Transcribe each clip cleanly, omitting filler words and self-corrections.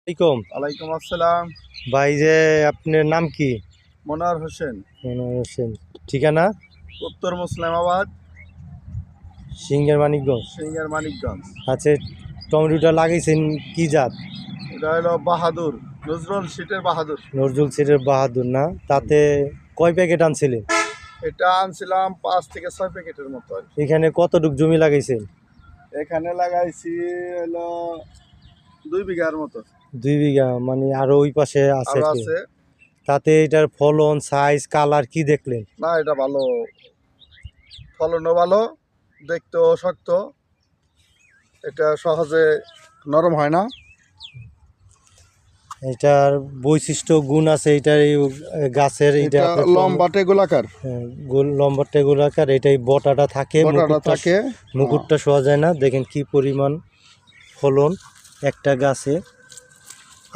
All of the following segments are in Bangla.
আলাইকুম। ওয়ালাইকুম আসসালাম। ভাই যে আপনার নাম কি? মনোয়ার হোসেন। মনোয়ার হোসেন। ঠিকানা? উত্তর মুসলিমাবাদ, সিংহের মানিকগঞ্জ। সিংহের মানিকগঞ্জ। আচ্ছা, টমেটোটা লাগাইছেন কি জাত? এটা হলো বাহাদুর, নজরুল শীতের বাহাদুর। নজরুল সিটের বাহাদুর না? তাতে কয় প্যাকেট আনছিলেন? এটা আনছিলাম 5 থেকে 6 প্যাকেটের মতো আর কি। এখানে কতটুক জমি লাগাইছেন? এখানে লাগাইছি হলো 2 বিঘার মতো। 2 বিঘা, মানে আরো ওই পাশে আছে আরো কি? আছে। তাতে এটার ফলন, সাইজ, কালার কি দেখলেন? না, এটা ভালো, ফলনও ভালো, দেখতেও শক্ত, এটা সহজে নরম হয় না। এটার বৈশিষ্ট্য গুণ আছে এটার, এই গাছের এটা লম্বাটে গোলাকার। লম্বাটে গোলাকার। এটাই বটাটা থাকে, মুকুটটা শোয়া যায় না। দেখেন কি পরিমাণ ফলন একটা গাছে,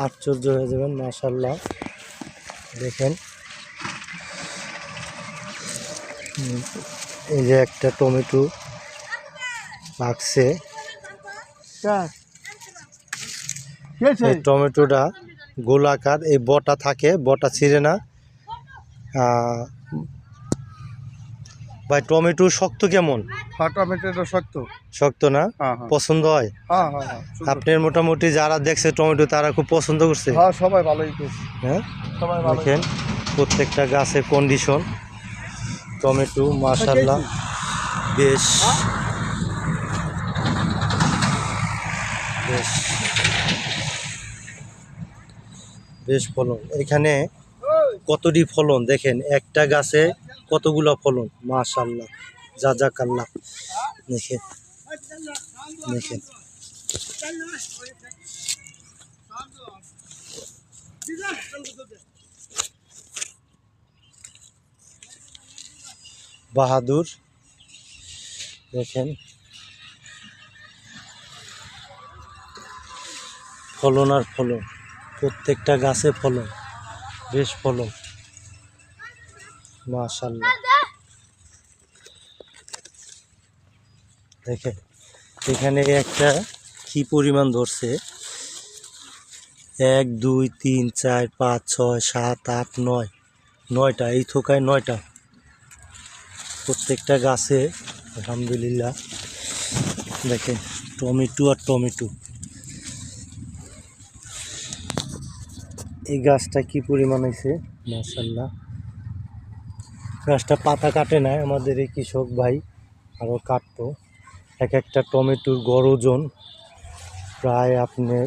আশ্চর্য হয়ে যাবেন। মাশাআল্লাহ, দেখেন এই যে একটা টমেটো লাগছে। এই টমেটোটা গোলাকার, এই বটা থাকে, বটা ছিঁড়ে না। ভাই, টমেটো শক্ত কেমন? হ্যাঁ, টমেটোটা শক্ত। শক্ত না? পছন্দ হয়? হ্যাঁ। আপনার মোটামুটি যারা দেখছে টমেটো তারা খুব পছন্দ করছে? হ্যাঁ, সবাই ভালোই করছে। হ্যাঁ, সবাই ভালো। দেখেন প্রত্যেকটা গাছের কন্ডিশন। টমেটো মাশাআল্লাহ বেশ বেশ বেশ ফলন। এখানে কতটি ফলন দেখেন, একটা গাছে কতগুলো ফলন। মাশাআল্লাহ, জাযাকাল্লাহ। দেখেন দেখেন বাহাদুর, দেখেন ফলন আর ফলন, প্রত্যেকটা গাছে ফলন, বেশ ফলন মাশাআল্লাহ। দেখেন এখানে একটা কি পরিমাণ ধরছে, 1 2 3 4 5 6 7 8 9, 9টা, এই থোকায় 9টা প্রত্যেকটা গাছে। আলহামদুলিল্লাহ, দেখেন টমেটো আর টমেটো। এই গাছটা কি পরিমাণ হয়েছে মাশাআল্লাহ। গাছটা পাতা কাটে না আমাদের এই কৃষক ভাই, আরও কাটতো। এক একটা টমেটোর গড় ওজন প্রায় আপনার